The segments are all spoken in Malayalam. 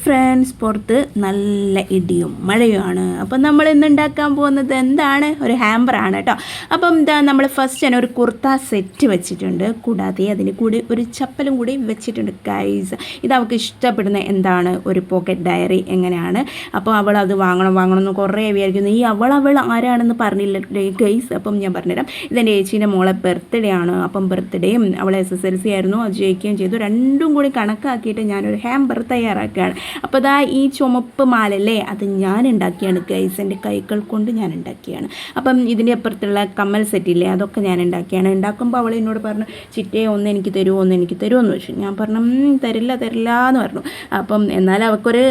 ഫ്രണ്ട്സ്, പുറത്ത് നല്ല ഇടിയും മഴയുമാണ്. അപ്പം നമ്മൾ ഇന്ന് ഉണ്ടാക്കാൻ പോകുന്നത് എന്താണ്? ഒരു ഹാമ്പറാണ് കേട്ടോ. അപ്പം എന്താ, നമ്മൾ ഫസ്റ്റ് തന്നെ ഒരു കുർത്ത സെറ്റ് വെച്ചിട്ടുണ്ട്, കൂടാതെ അതിന് കൂടി ഒരു ചപ്പലും കൂടി വെച്ചിട്ടുണ്ട് ഗൈസ്. ഇത് അവൾക്ക് ഇഷ്ടപ്പെടുന്ന എന്താണ്, ഒരു പോക്കറ്റ് ഡയറി എങ്ങനെയാണ്. അപ്പോൾ അവൾ അത് വാങ്ങണം എന്ന് കുറേ വിചാരിക്കുന്നു. ഈ അവൾ ആരാണെന്ന് പറഞ്ഞില്ല ഗൈസ്. അപ്പം ഞാൻ പറഞ്ഞുതരാം. ഇതെൻ്റെ ചേച്ചീൻ്റെ മോളെ ബർത്ത്ഡേ ആണ്. അപ്പം ബർത്ത്ഡേയും അവളെ SSLC ആയിരുന്നു, അത് ജയിക്കുകയും ചെയ്തു. രണ്ടും കൂടി കണക്കാക്കിയിട്ട് ഞാനൊരു ഹാമ്പർ തയ്യാറാക്കുകയാണ്. അപ്പോൾ അതാ ഈ ചുമപ്പ് മാലല്ലേ, അത് ഞാൻ ഉണ്ടാക്കിയാണ് ഗൈസ്, എൻ്റെ കൈകൾ കൊണ്ട് ഞാൻ ഉണ്ടാക്കിയാണ്. അപ്പം ഇതിൻ്റെ അപ്പുറത്തുള്ള കമ്മൽ സെറ്റില്ലേ, അതൊക്കെ ഞാൻ ഉണ്ടാക്കിയാണ്. ഉണ്ടാക്കുമ്പോൾ അവൾ എന്നോട് പറഞ്ഞു, ചിറ്റേ ഒന്ന് എനിക്ക് തരുമോ എന്ന് വെച്ചു. ഞാൻ പറഞ്ഞു തരില്ല എന്ന് പറഞ്ഞു. അപ്പം എന്നാൽ അവൾക്കൊരു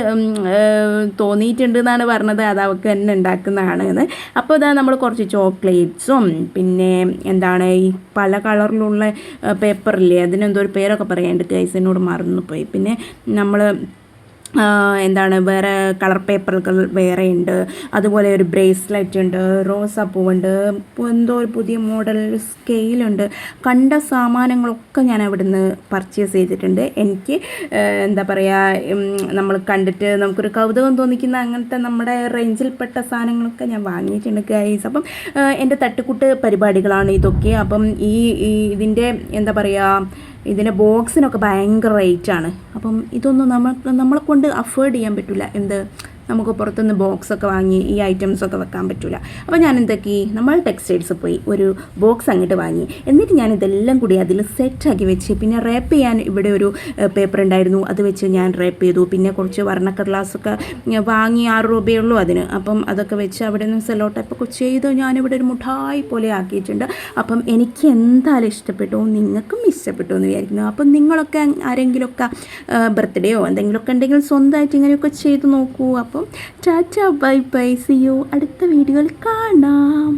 തോന്നിയിട്ടുണ്ട് എന്നാണ് പറഞ്ഞത്, അത് അവൾക്ക് തന്നെ ഉണ്ടാക്കുന്നതാണ് എന്ന്. അപ്പോൾ ഇതാ നമ്മൾ കുറച്ച് ചോക്ലേറ്റ്സും പിന്നെ എന്താണ് ഈ പല കളറിലുള്ള പേപ്പറില്ലേ, അതിനെന്തോ ഒരു പേരൊക്കെ പറയാണ്ട് ഗൈസ്, എന്നോട് മറന്നുപോയി. പിന്നെ നമ്മൾ എന്താണ് വേറെ കളർ പേപ്പറുകൾ വേറെ ഉണ്ട്. അതുപോലെ ഒരു ബ്രേസ്ലെറ്റ് ഉണ്ട്, റോസാപ്പൂവുണ്ട്, എന്തോ ഒരു പുതിയ മോഡൽ സ്കെയിലുണ്ട്. കണ്ട സാമാനങ്ങളൊക്കെ ഞാൻ അവിടുന്ന് പർച്ചേസ് ചെയ്തിട്ടുണ്ട്. എനിക്ക് എന്താ പറയുക, നമ്മൾ കണ്ടിട്ട് നമുക്കൊരു കൗതുകം തോന്നിക്കുന്ന അങ്ങനത്തെ നമ്മുടെ റേഞ്ചിൽപ്പെട്ട സാധനങ്ങളൊക്കെ ഞാൻ വാങ്ങിയിട്ടുണ്ട് ഗൈസ്. അപ്പം എൻ്റെ തട്ടുകൂട്ട് പരിപാടികളാണ് ഇതൊക്കെ. അപ്പം ഇതിൻ്റെ എന്താ പറയുക, ഇതിൻ്റെ ബോക്സിനൊക്കെ ഭയങ്കര റേറ്റാണ്. അപ്പം ഇതൊന്നും നമ്മളെ കൊണ്ട് അഫോർഡ് ചെയ്യാൻ പറ്റില്ല. നമുക്ക് പുറത്തുനിന്ന് ബോക്സൊക്കെ വാങ്ങി ഈ ഐറ്റംസൊക്കെ വെക്കാൻ പറ്റില്ല. അപ്പോൾ ഞാൻ എന്തൊക്കെ, നമ്മൾ ടെക്സ്റ്റൈൽസ് പോയി ഒരു ബോക്സ് അങ്ങോട്ട് വാങ്ങി. എന്നിട്ട് ഞാൻ ഇതെല്ലാം കൂടി അതിൽ സെറ്റാക്കി വെച്ച്, പിന്നെ റാപ്പ് ചെയ്യാൻ ഇവിടെ ഒരു പേപ്പർ ഉണ്ടായിരുന്നു, അത് വെച്ച് ഞാൻ റാപ്പ് ചെയ്തു. പിന്നെ കുറച്ച് വർണ്ണക്കടലാസൊക്കെ വാങ്ങി, 6 രൂപയുള്ളൂ അതിന്. അപ്പം അതൊക്കെ വെച്ച് അവിടെ നിന്ന് സെല്ലോ ടൈപ്പൊക്കെ ചെയ്ത് ഞാനിവിടെ ഒരു മുഠായി പോലെ ആക്കിയിട്ടുണ്ട്. അപ്പം എനിക്ക് എന്തായാലും ഇഷ്ടപ്പെട്ടു, നിങ്ങൾക്കും ഇഷ്ടപ്പെട്ടു എന്ന് വിചാരിക്കുന്നു. അപ്പം നിങ്ങളൊക്കെ ആരെങ്കിലുമൊക്കെ ബർത്ത്ഡേയോ എന്തെങ്കിലുമൊക്കെ ഉണ്ടെങ്കിൽ സ്വന്തമായിട്ട് ഇങ്ങനെയൊക്കെ ചെയ്ത് നോക്കൂ. അപ്പം tata, bye bye, see you, അടുത്ത വീഡിയോയിൽ കാണാം.